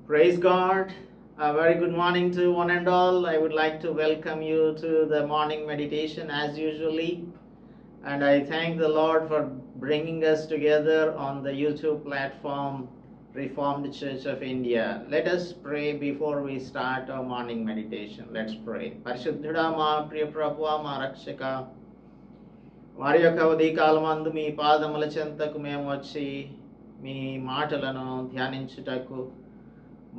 Praise God. A very good morning to one and all. I would like to welcome you to the morning meditation as usually. And I thank the Lord for bringing us together on the YouTube platform, Reformed Church of India. Let us pray before we start our morning meditation. Let's pray. పరిశుద్ధుడా మా ప్రియ ప్రభువా మా రక్షక వారి యొక్క ఉదయకాలమందు మీ పాదముల చెంతకు మేము వచ్చి మీ మాటలను ధ్యానించుటకు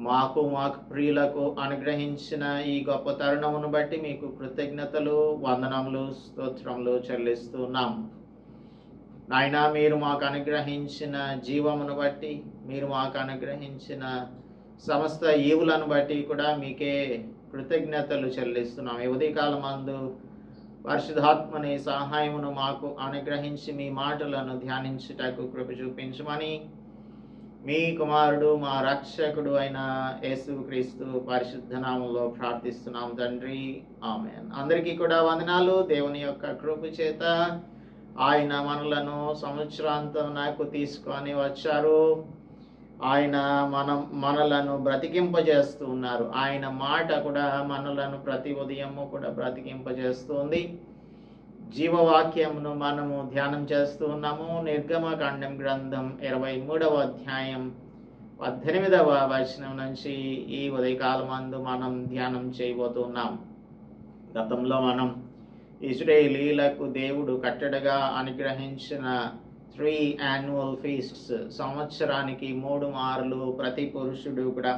మాకు ప్రియులకు అనుగ్రహించిన ఈ గొప్ప తరుణమును బట్టి మీకు కృతజ్ఞతలు, వందనములు, స్తోత్రములు చెల్లిస్తున్నాం. నాయనా, మీరు మాకు అనుగ్రహించిన జీవమును బట్టి, మీరు మాకు అనుగ్రహించిన సమస్త ఈవులను బట్టి కూడా మీకే కృతజ్ఞతలు చెల్లిస్తున్నాం. ఈ ఉదయకాలమందు పరిశుద్ధాత్మని సహాయమును మాకు అనుగ్రహించి మీ మాటలను ధ్యానించుటకు కృప చూపించమని మీ కుమారుడు మా రక్షకుడు అయిన యేసుక్రీస్తు పరిశుద్ధ నామములో ప్రార్థిస్తున్నాం తండ్రి, ఆమేన్. అందరికీ కూడా వందనాలు. దేవుని యొక్క కృప చేత ఆయన మనలను సంవత్సరాంతం నాకు తీసుకొని వచ్చారు. ఆయన మనలను బ్రతికింపజేస్తూ ఉన్నారు. ఆయన మాట కూడా మనలను ప్రతి ఉదయము కూడా బ్రతికింపజేస్తుంది. జీవవాక్యమును మనము ధ్యానం చేస్తూ ఉన్నాము. నిర్గమకాండం గ్రంథం 23వ అధ్యాయం 18వ వచనం నుంచి ఈ ఉదయకాలమందు మనం ధ్యానం చేయబోతున్నాం. గతంలో మనం ఇశ్రాయేలీయులకు దేవుడు కట్టడగా అనుగ్రహించిన 3 annual feasts, సంవత్సరానికి 3 మార్లు ప్రతి పురుషుడు కూడా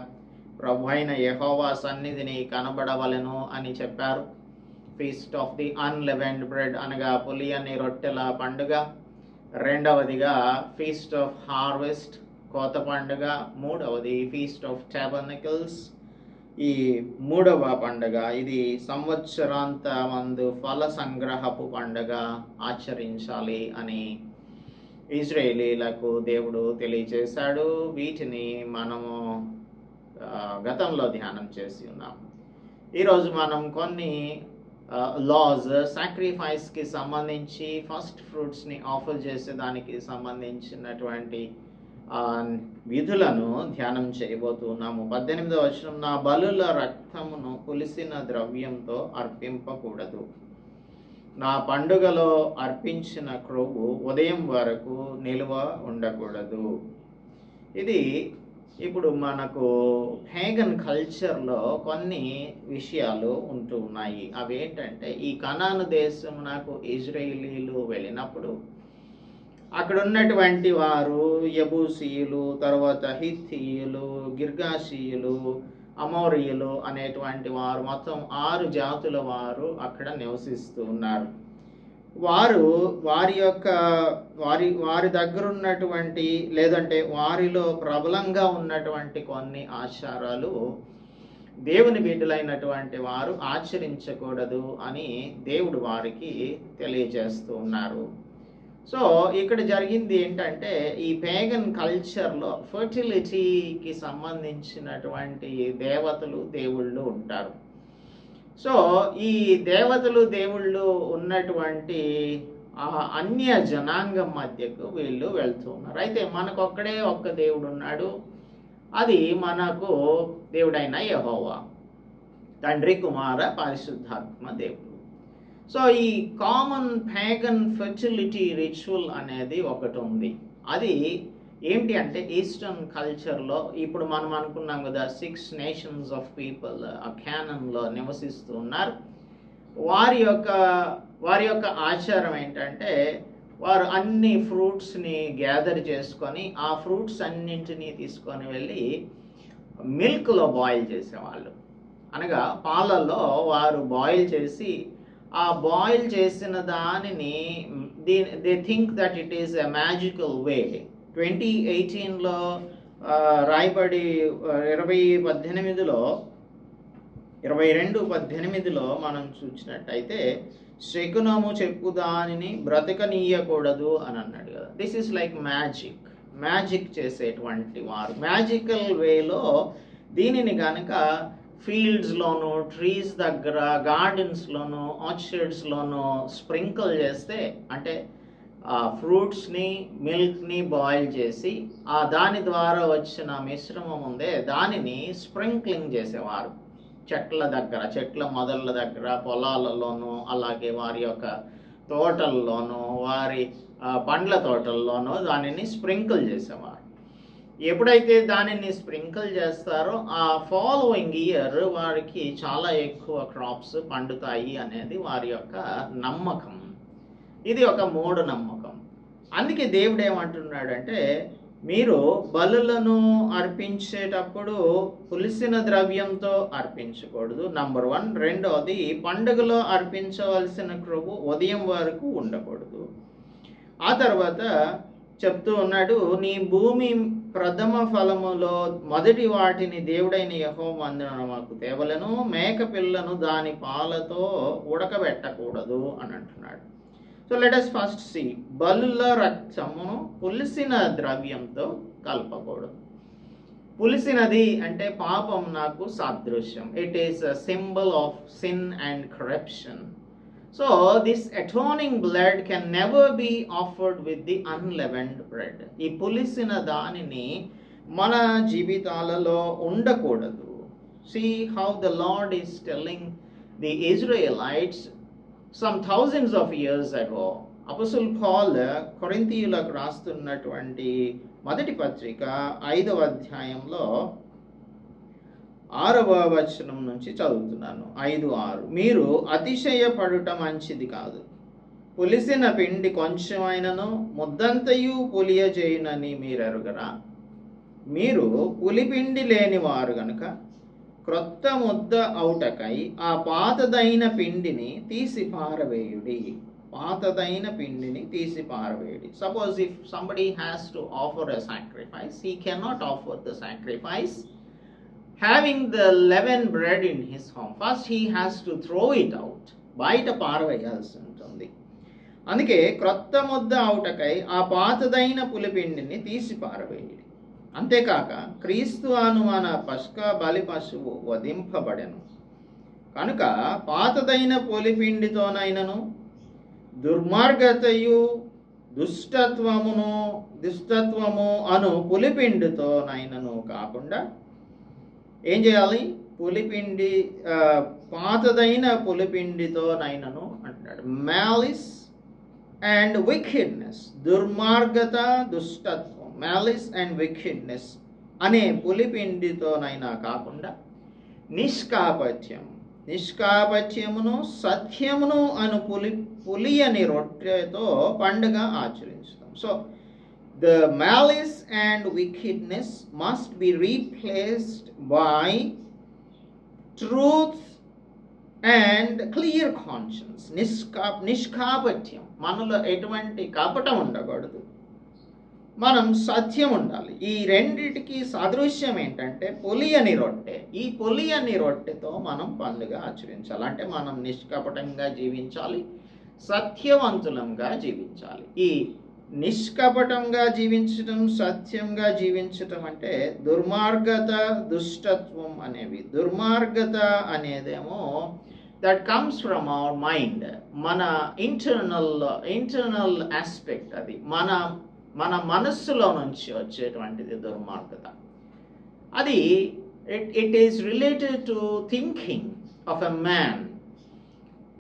ప్రభు అయిన యెహోవా సన్నిధిని కనబడవలెను అని చెప్పారు. Feast of the unleavened bread అనగా పులియని రొట్టెల పండుగ, రెండవదిగా ఫీస్ట్ ఆఫ్ హార్వెస్ట్ కోత పండుగ, మూడవది ఫీస్ట్ ఆఫ్ టాబర్నకిల్స్ ఈ 3వ పండుగ. ఇది సంవత్సరాంతమందు ఫల సంగ్రహపు పండుగ ఆచరించాలి అని ఇశ్రాయేలీయులకు దేవుడు తెలియజేశాడు. వీటిని మనము గతంలో ధ్యానం చేసి ఉన్నాం. ఈరోజు మనం కొన్ని లాస్, సాక్రిఫైస్కి సంబంధించి ఫస్ట్ ఫ్రూట్స్ని ఆఫర్ చేసేదానికి సంబంధించినటువంటి విధులను ధ్యానం చేయబోతున్నాము. 18వ వచనం, నా బలుల రక్తమును పులిసిన ద్రవ్యంతో అర్పింపకూడదు, నా పండుగలో అర్పించిన క్రొవ్వు ఉదయం వరకు నిలువ ఉండకూడదు. ఇది ఇప్పుడు మనకు పేగన్ కల్చర్లో కొన్ని విషయాలు ఉంటూ ఉన్నాయి. అవి ఏంటంటే, ఈ కనాను దేశమునకు ఇశ్రాయేలీయులు వెళ్ళినప్పుడు అక్కడ ఉన్నటువంటి వారు యబూసీయులు, తర్వాత హిత్తీయులు, గిర్గాషీయులు, అమోరీయులు అనేటువంటి వారు, మొత్తం 6 జాతుల వారు అక్కడ నివసిస్తూ ఉన్నారు. వారు వారి దగ్గర ఉన్నటువంటి, లేదంటే వారిలో ప్రబలంగా ఉన్నటువంటి కొన్ని ఆచారాలు దేవుని బిడ్డలైనటువంటి వారు ఆచరించకూడదు అని దేవుడు వారికి తెలియజేస్తూ ఉన్నారు. సో ఇక్కడ జరిగింది ఏంటంటే, ఈ పేగన్ కల్చర్లో ఫర్టిలిటీకి సంబంధించినటువంటి దేవతలు, దేవుళ్ళు ఉంటారు. సో ఈ దేవతలు, దేవుళ్ళు ఉన్నటువంటి అన్య జనాంగం మధ్యకు వీళ్ళు వెళ్తూ ఉన్నారు. అయితే మనకు ఒక్క దేవుడు ఉన్నాడు. అది మనకు దేవుడైన యెహోవా, తండ్రి, కుమార, పరిశుద్ధాత్మ దేవుడు. సో ఈ కామన్ పేగన్ ఫెర్టిలిటీ రిచువల్ అనేది ఒకటి ఉంది. అది ఏంటి అంటే, ఈస్టర్న్ కల్చర్లో ఇప్పుడు మనం అనుకున్నాం కదా, 6 నేషన్స్ ఆఫ్ పీపుల్ ఆ క్యానన్లో నివసిస్తూ ఉన్నారు. వారి యొక్క ఆచారం ఏంటంటే, వారు అన్ని ఫ్రూట్స్ని గ్యాదర్ చేసుకొని ఆ ఫ్రూట్స్ అన్నింటినీ తీసుకొని వెళ్ళి మిల్క్లో బాయిల్ చేసేవాళ్ళు. అనగా పాలల్లో వారు బాయిల్ చేసి, ఆ బాయిల్ చేసిన దానిని they think that it is a magical way. 2018లో రాయబడి 22:18లో మనం చూసినట్టయితే, శకునము చెప్పు దానిని బ్రతకనీయకూడదు అని అన్నాడు కదా. దిస్ ఈస్ లైక్ మ్యాజిక్ చేసేటువంటి వారు. మ్యాజికల్ వేలో దీనిని కనుక ఫీల్డ్స్లోను, ట్రీస్ దగ్గర, గార్డెన్స్లోను, ఆర్చర్డ్స్లోను స్ప్రింకిల్ చేస్తే, అంటే ఫ్రూట్స్ని మిల్క్ని బాయిల్ చేసి దాని ద్వారా వచ్చిన మిశ్రమం ఉందే దానిని స్ప్రింక్లింగ్ చేసేవారు చెట్ల మొదళ్ళ దగ్గర, పొలాలలోనూ, అలాగే వారి యొక్క తోటల్లోనూ, వారి పండ్ల తోటల్లోనూ దానిని స్ప్రింకిల్ చేసేవారు. ఎప్పుడైతే దానిని స్ప్రింకిల్ చేస్తారో ఆ ఫాలోయింగ్ ఇయర్ వారికి చాలా ఎక్కువ క్రాప్స్ పండుతాయి అనేది వారి యొక్క నమ్మకం. ఇది ఒక మూఢనమ్మకం. అందుకే దేవుడు ఏమంటున్నాడంటే, మీరు బలులను అర్పించేటప్పుడు పులిసిన ద్రవ్యంతో అర్పించకూడదు, నంబర్ 1. రెండోది, పండుగలో అర్పించవలసిన క్రొవ్వు ఉదయం వరకు ఉండకూడదు. ఆ తర్వాత చెప్తూ ఉన్నాడు, నీ భూమి ప్రథమ ఫలములో మొదటి వాటిని దేవుడైన యెహోవా మందిరమునకు తేవలెను, మేక పిల్లను దాని పాలతో ఉడకబెట్టకూడదు అని అంటున్నాడు. So let us first see, బలుల రక్తమును పులిసిన ద్రవ్యంతో కలపకూడదు. పులిసినది అంటే పాపం నాకు సాదృశ్యం. It is a symbol of sin and corruption. So this atoning blood can never be offered with the unleavened bread. ఈ పులిసిన దానిని మన జీవితాలలో ఉండకూడదు. See how the Lord is telling the Israelites some thousands of years ago. అపోస్తలుడు Paul కొరింథీయులకు రాస్తున్నటువంటి మొదటి పత్రిక 5వ అధ్యాయంలో 6వ వచనం నుంచి చదువుతున్నాను. 5:6, మీరు అతిశయపడుట మంచిది కాదు. పులిసిన పిండి కొంచెమైనను ముద్దంతయు పులియజేయునని మీరెరుగరా? మీరు పులిపిండి లేని వారు గనుక క్రొత్త ముద్ద అవుటకై ఆ పాతదైన పిండిని తీసి పారవేయుడి. పాతదైన పిండిని తీసి పారవేయుడి. Suppose if somebody has to offer a sacrifice, he cannot offer the sacrifice having the leavened bread in his home. First he has to throw it out. బయట పారవేయాల్సి ఉంటుంది. అందుకే క్రొత్త ముద్ద అవుటకై ఆ పాతదైన పులిపిండిని తీసి పారవేయుడి. అంతేకాక క్రీస్తు అను మన పస్కా బలి పశువు వధింపబడెను కనుక పాతదైన పులిపిండితోనైనను దుర్మార్గతయు దుష్టత్వము అను పులిపిండితోనైనను కాకుండా ఏం చేయాలి? పులిపిండి పాతదైన పులిపిండితోనైనను అంటున్నాడు. మ్యాలిస్ అండ్ వికెడ్నెస్, దుర్మార్గత, దుష్టత్వం, మ్యాలిస్ అండ్ వికెడ్నెస్ అనే పులిపిండితోనైనా కాకుండా నిష్కాపట్యమును సత్యమును అను పులియని రొట్టెతో పండుగ ఆచరించుతాం. So the malice and wickedness must be replaced by truth and clear conscience. నిష్కాపట్యం, మనలో ఎటువంటి కపటం ఉండకూడదు, మనం సత్యం ఉండాలి. ఈ రెండిటికి సాదృశ్యం ఏంటంటే పులియని రొట్టె. ఈ పులియని రొట్టెతో మనం పండుగ ఆచరించాలి. అంటే మనం నిష్కపటంగా జీవించాలి, సత్యవంతులంగా జీవించాలి. ఈ నిష్కపటంగా జీవించటం, సత్యంగా జీవించటం అంటే దుర్మార్గత, దుష్టత్వం అనేవి. దుర్మార్గత అనేదేమో that comes from our mind, మన ఇంటర్నల్ ఆస్పెక్ట్. అది మన మనస్సులో నుంచి వచ్చేటువంటిది దుర్మార్గత. అది it is related to thinking of a man.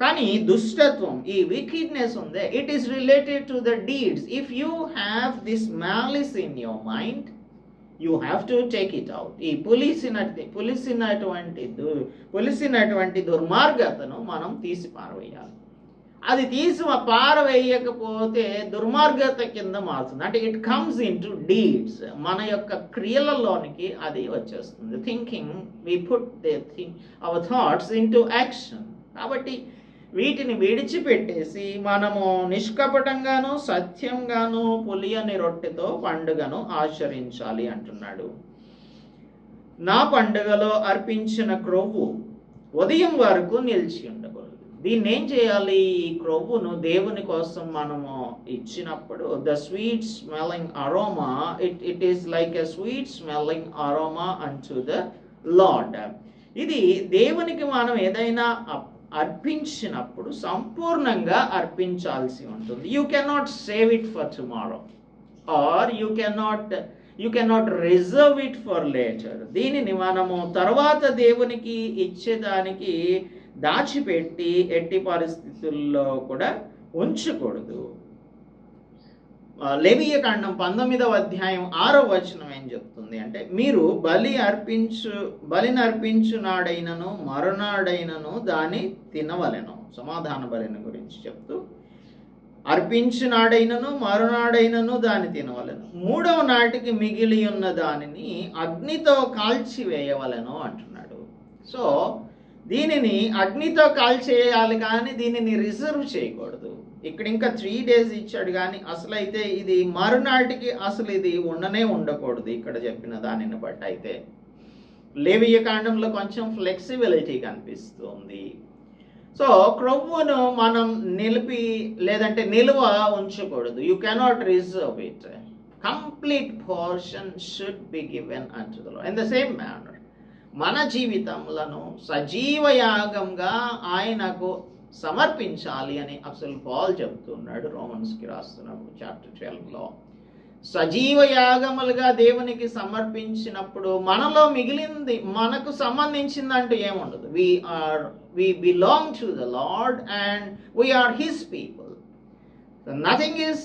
కానీ దుష్టత్వం, ఈ వికెడ్నెస్ ఉందే, it is related to the deeds. If you have this malice in your mind, you have to take it out. ఈ పులిసినటువంటి దుర్మార్గతను మనం తీసి పారవేయాలి. అది తీసి పారవేయకపోతే దుర్మార్గత కింద మారుతుంది. అంటే it comes into deeds, మన యొక్క క్రియలలోనికి అది వచ్చేస్తుంది. Thinking, we put our thoughts into action. కాబట్టి వీటిని విడిచిపెట్టేసి మనము నిష్కపటంగాను సత్యంగాను పులియని రొట్టెతో పండుగను ఆచరించాలి అంటున్నాడు. నా పండుగలో అర్పించిన క్రొవ్వు ఉదయం వరకు నిలిచి ఉండకూడదు. దీన్ని ఏం చేయాలి? ఈ క్రొవ్వును దేవుని కోసం మనము ఇచ్చినప్పుడు the sweet smelling aroma, it is like a sweet smelling aroma unto the lord. ఇది దేవునికి మనం ఏదైనా అర్పించినప్పుడు సంపూర్ణంగా అర్పించాల్సి ఉంటుంది. You cannot save it for tomorrow or you cannot reserve it for later. దీనిని మనము తర్వాత దేవునికి ఇచ్చేదానికి దాచిపెట్టి ఎట్టి పరిస్థితుల్లో కూడా ఉంచకూడదు. లేవియకాండం 19వ అధ్యాయం 6వ వచనం ఏం చెప్తుంది అంటే, మీరు బలిని అర్పించునాడైనను మరునాడైనను దాన్ని తినవలెను. సమాధాన బలిని గురించి చెప్తూ, అర్పించునాడైనను మరునాడైనను దాన్ని తినవలెను, 3వ నాటికి మిగిలి ఉన్న దానిని అగ్నితో కాల్చివేయవలెను అంటున్నాడు. సో దీనిని అగ్నితో కాల్చేయాలి, కానీ దీనిని రిజర్వ్ చేయకూడదు. ఇక్కడ ఇంకా 3 days ఇచ్చాడు, కానీ అసలైతే ఇది మరునాటికి అసలు ఇది ఉండకూడదు. ఇక్కడ చెప్పిన దానిని బట్టి అయితే లేవియకాండంలో కొంచెం ఫ్లెక్సిబిలిటీ కనిపిస్తుంది. సో క్రొవ్వును మనం నిల్వ ఉంచకూడదు. You cannot reserve it. Complete portion should be given unto the Lord. In the same manner మన జీవితములను సజీవ యాగంగా ఆయనకు సమర్పించాలి అని అసలు పౌలు చెప్తున్నాడు రోమన్స్కి రాస్తున్నప్పుడు చాప్టర్ 12లో. సజీవ యాగములుగా దేవునికి సమర్పించినప్పుడు మనలో మిగిలింది, మనకు సంబంధించిందంటూ ఏముండదు. we belong to the Lord and we are his people. So nothing is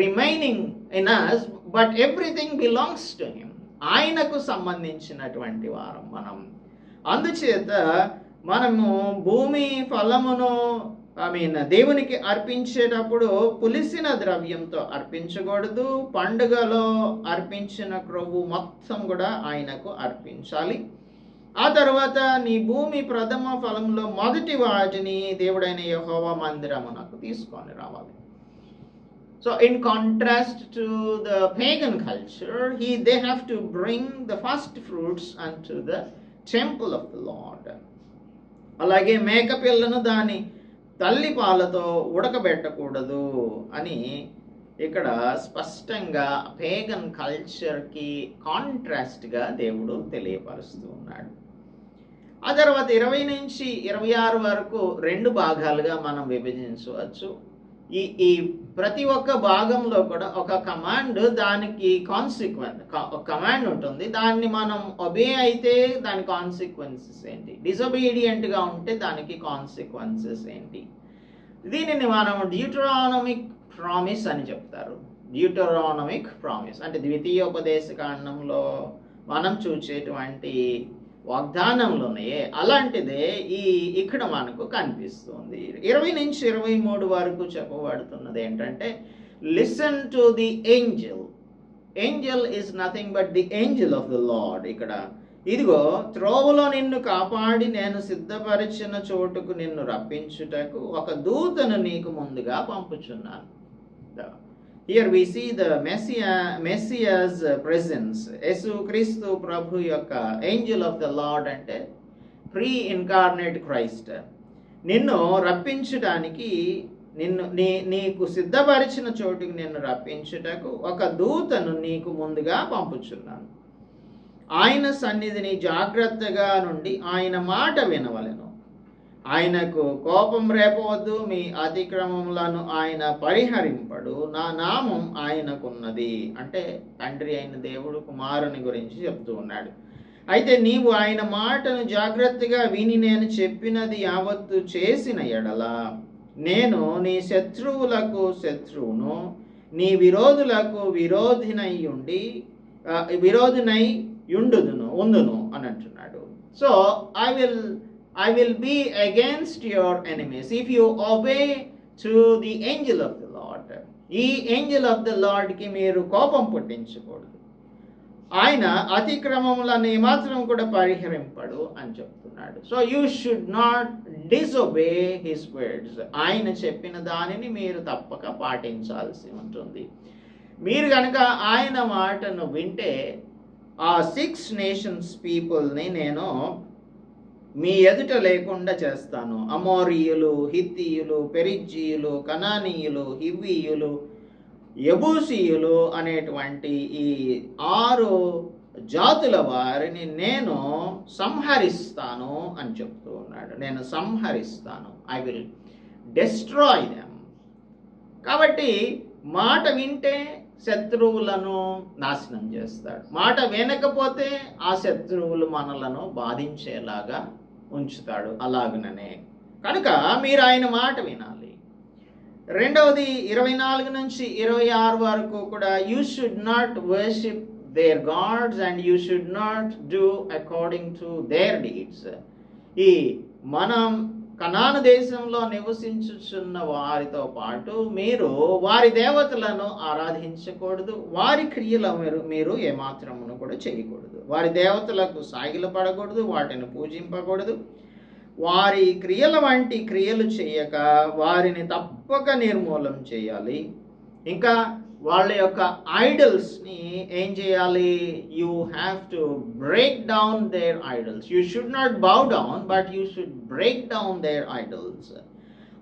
remaining in us, but everything belongs to him. ఆయనకు సంబంధించినటువంటి వారం మనం. అందుచేత మనము భూమి ఫలమును దేవునికి అర్పించేటప్పుడు పులిసిన ద్రవ్యంతో అర్పించకూడదు. పండుగలో అర్పించిన క్రొవ్వు మొత్తం కూడా ఆయనకు అర్పించాలి. ఆ తర్వాత నీ భూమి ప్రథమ ఫలంలో మొదటి వాటిని దేవుడైన యెహోవా మందిరమునకు తీసుకొని రావాలి. So in contrast to the pagan culture, they have to bring the first fruits unto the temple of the Lord. అలాగే మేకపిల్లను దాని తల్లి పాలతో ఉడకబెట్టకూడదు అని ఇక్కడ స్పష్టంగా పేగన్ కల్చర్కి కాంట్రాస్ట్గా దేవుడు తెలియపరుస్తూ ఉన్నాడు. ఆ తర్వాత 20 నుంచి 26 వరకు 2 భాగాలుగా మనం విభజించవచ్చు. ఈ ప్రతి ఒక్క భాగంలో కూడా ఒక కమాండ్, దానికి కమాండ్ ఉంటుంది. దాన్ని మనం ఒబే అయితే దాని కాన్సిక్వెన్సెస్ ఏంటి, డిసొబీడియంట్గా ఉంటే దానికి కాన్సిక్వెన్సెస్ ఏంటి. దీనిని మనం డ్యూటరానమిక్ ప్రామిస్ అని చెప్తారు. డ్యూటరానమిక్ ప్రామిస్ అంటే ద్వితీయోపదేశకాండంలో మనం చూసేటువంటి వాగ్దానంలోనే అలాంటిదే ఇక్కడ మనకు కనిపిస్తుంది. 20 నుంచి 23 వరకు చెప్పబడుతున్నది ఏంటంటే, listen to the Angel. Angel is nothing but the angel of the lord. ఇక్కడ ఇదిగో త్రోవలో నిన్ను కాపాడి నేను సిద్ధపరిచిన చోటుకు నిన్ను రప్పించుటకు ఒక దూతను నీకు ముందుగా పంపుచున్నాను. Here we see the Messiah's presence. యేసు క్రీస్తు ప్రభు యొక్క ఏంజల్ ఆఫ్ ద లార్డ్ అంటే ప్రీ-ఇన్కార్నేట్ క్రైస్ట్. నిన్ను రప్పించడానికి, నీకు సిద్ధపరిచిన చోటుకి నిన్ను రప్పించుటకు ఒక దూతను నీకు ముందుగా పంపుచున్నాను. ఆయన సన్నిధిని జాగ్రత్తగా నుండి ఆయన మాట వినవలెను. ఆయనకు కోపం రేపవద్దు, మీ అతిక్రమములను ఆయన పరిహరింపడు, నా నామం ఆయనకున్నది. అంటే తండ్రి అయిన దేవుడు కుమారుని గురించి చెప్తూ ఉన్నాడు. అయితే నీవు ఆయన మాటను జాగ్రత్తగా విని నేను చెప్పినది యావత్తు చేసిన ఎడల నేను నీ శత్రువులకు శత్రువును, నీ విరోధులకు విరోధినై ఉండును అని అంటున్నాడు. So I will be against your enemies if you obey to the angel of the Lord. ఈ ఏంజల్ ఆఫ్ ద లార్డ్కి మీరు కోపం పుట్టించకూడదు. ఆయన అతిక్రమములను ఏమాత్రం కూడా పరిహరింపడు అని చెప్తున్నాడు. So you should not disobey his words. ఆయన చెప్పిన దానిని మీరు తప్పక పాటించాల్సి ఉంటుంది. మీరు కనుక ఆయన మాటను వింటే ఆ 6 nations పీపుల్ని నేను మీ ఎదుట లేకుండా చేస్తాను. అమోరీయులు, హిత్తీయులు, పెరిజ్జీయులు, కనానీయులు, హివ్వీయులు, యబూసీయులు అనేటువంటి ఈ 6 జాతుల వారిని నేను సంహరిస్తాను అని చెప్తూ ఉన్నాడు. నేను సంహరిస్తాను, ఐ విల్ డెస్ట్రాయ్ దెమ్. కాబట్టి మాట వింటే శత్రువులను నాశనం చేస్తాడు, మాట వినకపోతే ఆ శత్రువులు మనలను బాధించేలాగా ఉంచుతాడు. అలాగనే కనుక మీరు ఆయన మాట వినాలి. రెండవది 24 నుంచి 26 వరకు కూడా, you should not worship their gods and you should not do according to their deeds. ఈ మనం కనాను దేశంలో నివసించుచున్న వారితో పాటు మీరు వారి దేవతలను ఆరాధించకూడదు, వారి క్రియలు మీరు ఏమాత్రమును కూడా చేయకూడదు. వారి దేవతలకు సాగిలపడకూడదు, వాటిని పూజింపకూడదు. వారి క్రియల వంటి క్రియలు చేయక వారిని తప్పక నిర్మూలం చేయాలి. ఇంకా వాళ్ళ యొక్క ఐడల్స్ని ఏం చేయాలి? You have to break down their idols. You should not bow down, but you should break down their idols.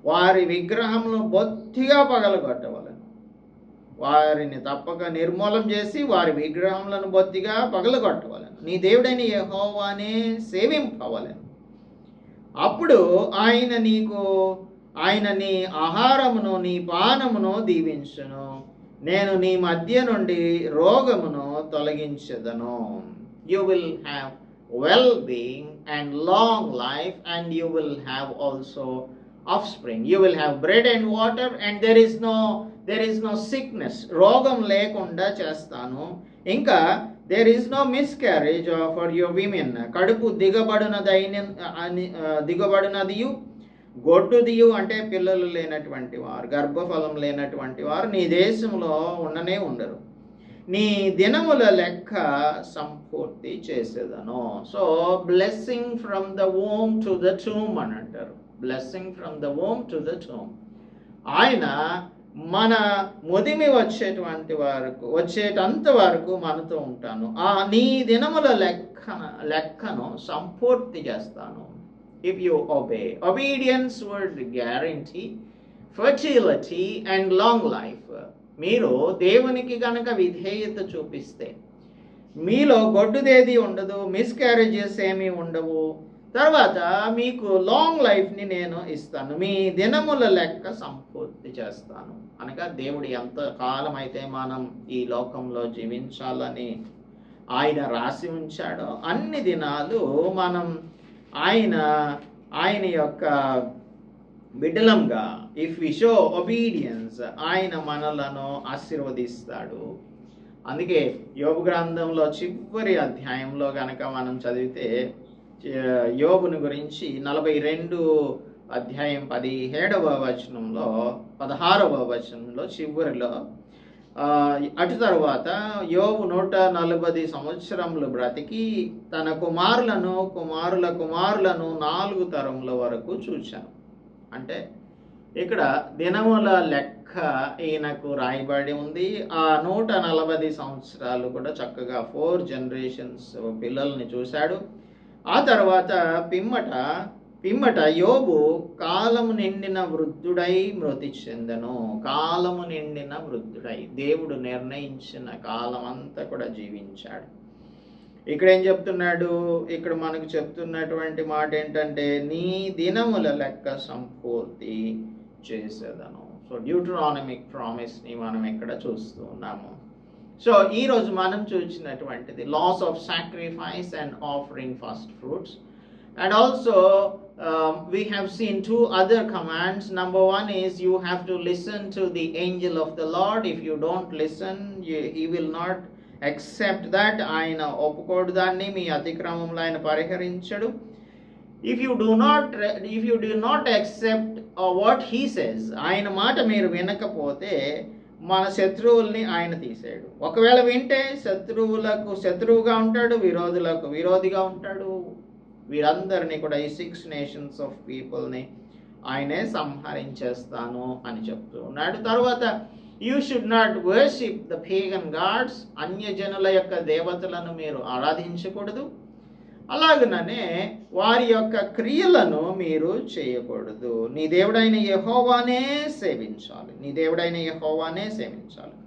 వారి విగ్రహంను బొత్తిగా పగలగొట్టవలను, వారిని తప్పక నిర్మూలం చేసి వారి విగ్రహములను బొత్తిగా పగలగొట్టవలను. నీ దేవుడైన యెహోవానే సేవింపవలను. అప్పుడు ఆయన నీ ఆహారమును నీ పానమును దీవించును. నేను నీ మధ్య నుండి రోగమును తొలగించెదను. You will have well being and long life and you will have also offspring. You will have bread and water and there is no sickness. రోగం లేకుండా చేస్తాను. ఇంకా there is no miscarriage for your women. కడుపు దిగబడినదియు గొడ్డుదియు అంటే పిల్లలు లేనటువంటి వారు, గర్భఫలం లేనటువంటి వారు నీ దేశంలో ఉండరు. నీ దినముల లెక్క సంపూర్తి చేసేదను. So blessing from the womb to the tomb అని అంటారు. Blessing from the womb to the tomb. ఆయన మన ముదిమి వచ్చేటంత వరకు మనతో ఉంటాను. నీ దినముల లెక్కను సంపూర్తి చేస్తాను. If you obey. Obedience would guarantee fertility and long life. మీరు దేవునికి కనుక విధేయత చూపిస్తే మీలో గొడ్డుదేది ఉండదు, మిస్క్యారేజెస్ ఏమీ ఉండవు. తర్వాత మీకు లాంగ్ లైఫ్ని నేను ఇస్తాను, మీ దినముల లెక్క సంపూర్తి చేస్తాను. అనగా దేవుడు ఎంత కాలం అయితే మనం ఈ లోకంలో జీవించాలని ఆయన రాసి ఉంచాడో అన్ని దినాలు మనం ఆయన యొక్క బిడ్డలంగా, ఇఫ్ వి షో ఒబీడియన్స్, ఆయన మనలను ఆశీర్వదిస్తాడు. అందుకే యోబు గ్రంథంలో చివరి అధ్యాయంలో గనక మనం చదివితే యోబుని గురించి 42 అధ్యాయం 17వ వచనంలో 16వ వచనంలో చివరిలో, అటు తరువాత యోబు 140 సంవత్సరములు బ్రతికి తన కుమారుల కుమారులను 4 తరముల వరకు చూశాను. అంటే ఇక్కడ దినముల లెక్క ఈయనకు రాయబడి ఉంది. ఆ 140 సంవత్సరాలు కూడా చక్కగా 4 జనరేషన్స్ పిల్లల్ని చూశాడు. ఆ తర్వాత పిమ్మట యోబు కాలము నిండిన వృద్ధుడై మృతి చెందెను. కాలము నిండిన వృద్ధుడై, దేవుడు నిర్ణయించిన కాలం అంతా కూడా జీవించాడు. ఇక్కడ ఏం చెప్తున్నాడు? ఇక్కడ మనకు చెప్తున్నటువంటి మాట ఏంటంటే, నీ దినముల లెక్క సంపూర్తి చేసేదను. సో డ్యూటరానమిక్ ప్రామిస్ని మనం ఇక్కడ చూస్తూ ఉన్నాము. సో ఈరోజు మనం చూసినటువంటిది laws of sacrifice and offering first fruits. And also we have seen 2 other commands. Number 1 is you have to listen to the angel of the Lord. If you don't listen, he will not accept that. ఆయన ఒప్పుకోడు దాన్ని, మీ అతిక్రమంలో ఆయన పరిహరించడు. If you do not accept what he says, ఆయన మాట మీరు వినకపోతే మన శత్రువుల్ని ఆయన తీసేయడు. ఒకవేళ వింటే శత్రువులకు శత్రువుగా ఉంటాడు, విరోధులకు విరోధిగా ఉంటాడు. వీరందరినీ కూడా ఈ 6 నేషన్స్ ఆఫ్ పీపుల్ని ఆయనే సంహరించేస్తాను అని చెప్తూ ఉన్నాడు. తర్వాత you should not worship the pagan gods. అన్యజనుల యొక్క దేవతలను మీరు ఆరాధించకూడదు. అలాగనే వారి యొక్క క్రియలను మీరు చేయకూడదు. నీ దేవుడైన యెహోవానే సేవించాలి.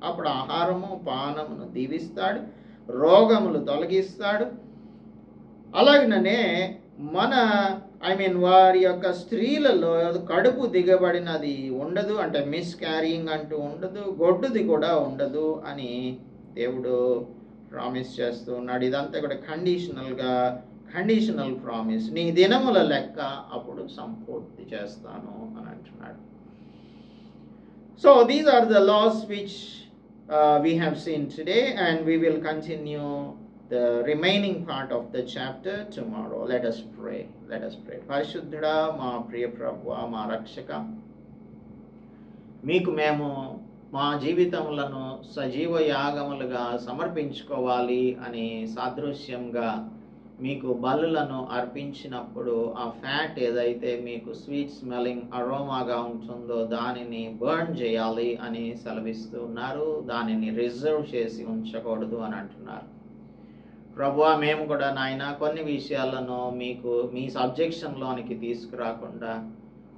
అప్పుడు ఆహారము పానమును దీవిస్తాడు, రోగములు తొలగిస్తాడు. అలాగనే మన వారి యొక్క స్త్రీలలో కడుపు దిగబడినది ఉండదు, అంటే మిస్క్యారింగ్ అంటూ ఉండదు, గొడ్డుది కూడా ఉండదు అని దేవుడు ప్రామిస్ చేస్తూ ఉన్నాడు. ఇదంతా కూడా కండిషనల్ ప్రామిస్. నీ దినముల లెక్క అప్పుడు సంపూర్తి చేస్తాను అని అంటున్నాడు. So these are the laws which we have seen today, and we will continue the remaining part of the chapter tomorrow. Let us pray. పరిశుద్ధుడా, మా ప్రియ ప్రభువా, మా రక్షక, మీకు మేము మా జీవితములను సజీవ యాగములుగా సమర్పించుకోవాలి అని సాదృశ్యంగా మీకు బలులను అర్పించినప్పుడు ఆ ఫ్యాట్ ఏదైతే మీకు స్వీట్ స్మెల్లింగ్ అరోమాగా ఉంటుందో దానిని బర్న్ చేయాలి అని సెలవిస్తూ ఉన్నారు. దానిని రిజర్వ్ చేసి ఉంచకూడదు అని అంటున్నారు. ప్రభువా, మేము కూడా నాయన కొన్ని విషయాలను మీ సబ్జెక్షన్లోనికి తీసుకురాకుండా,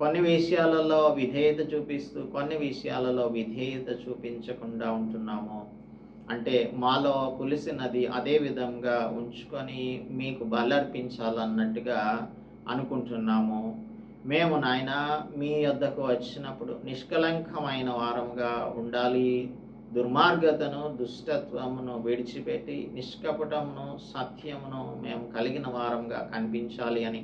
కొన్ని విషయాలలో విధేయత చూపిస్తూ కొన్ని విషయాలలో విధేయత చూపించకుండా ఉంటున్నాము. అంటే మాలో పులిసినది అదే విధంగా ఉంచుకొని మీకు బలర్పించాలన్నట్టుగా అనుకుంటున్నాము. మేము నాయన మీ వద్దకు వచ్చినప్పుడు నిష్కలంకమైన వారముగా ఉండాలి. దుర్మార్గతను, దుష్టత్వమును విడిచిపెట్టి నిష్కపటమును, సత్యమును మేము కలిగిన వారంగా కనిపించాలి అని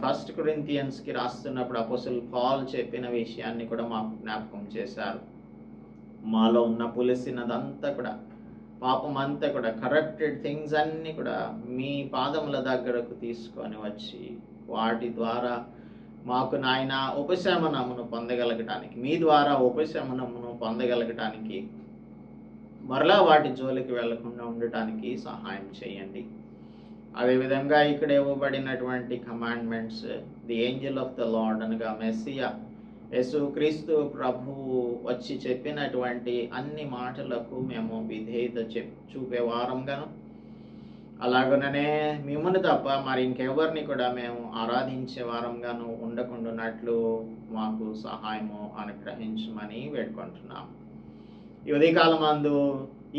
ఫస్ట్ కొరింథియన్స్కి రాస్తున్నప్పుడు అపోస్తలుడు పౌలు చెప్పిన విషయాన్ని కూడా మాకు జ్ఞాపకం చేశారు. మాలో ఉన్న పులిసినదంతా కూడా, పాపం అంతా కూడా, కరప్టెడ్ థింగ్స్ అన్నీ కూడా మీ పాదముల దగ్గరకు తీసుకొని వచ్చి వాటి ద్వారా మాకు నాయన ఉపశమనమును పొందగలగటానికి, మీ ద్వారా ఉపశమనమును పొందగలగటానికి, మరలా వాటి జోలికి వెళ్లకుండా ఉండటానికి సహాయం చేయండి. అదేవిధంగా ఇక్కడ ఇవ్వబడినటువంటి commandments, the angel of the Lord అనగా మెస్సియా యేసుక్రీస్తు ప్రభువు వచ్చి చెప్పినటువంటి అన్ని మాటలకు మేము విధేయత చూపే వారంగాను, అలాగనే మిమ్మల్ని తప్ప మరి ఇంకెవరిని కూడా మేము ఆరాధించే వారంగాను ఉండకుండానట్లు మాకు సహాయము అనుగ్రహించమని వేడుకుంటున్నాం. ఈ ఉదయకాలమందు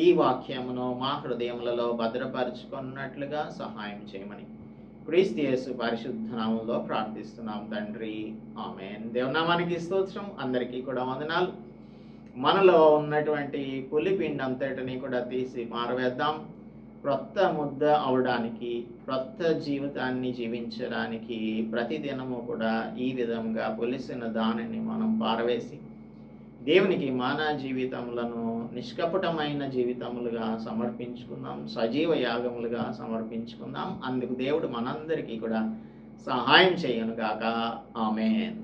ఈ వాక్యమును మా హృదయములలో భద్రపరుచుకున్నట్లుగా సహాయం చేయమని క్రీస్తు యేసు పరిశుద్ధ నామములో ప్రార్థిస్తున్నాం తండ్రి, ఆమేన్. దేవునామానికి స్తోత్రం. అందరికీ కూడా వందనాలు. మనలో ఉన్నటువంటి పులిపిండి అంతటిని కూడా తీసి మారవేద్దాం. క్రొత్త ముద్ద అవడానికి, క్రొత్త జీవితాన్ని జీవించడానికి ప్రతిదినము కూడా ఈ విధంగా పులిసిన దానిని మనం పారవేసి దేవునికి మన జీవితములను నిష్కపటమైన జీవితములుగా సమర్పించుకుందాం, సజీవ యాగములుగా సమర్పించుకుందాం. అందుకు దేవుడు మనందరికీ కూడా సహాయం చేయనుగాక. ఆమేన్.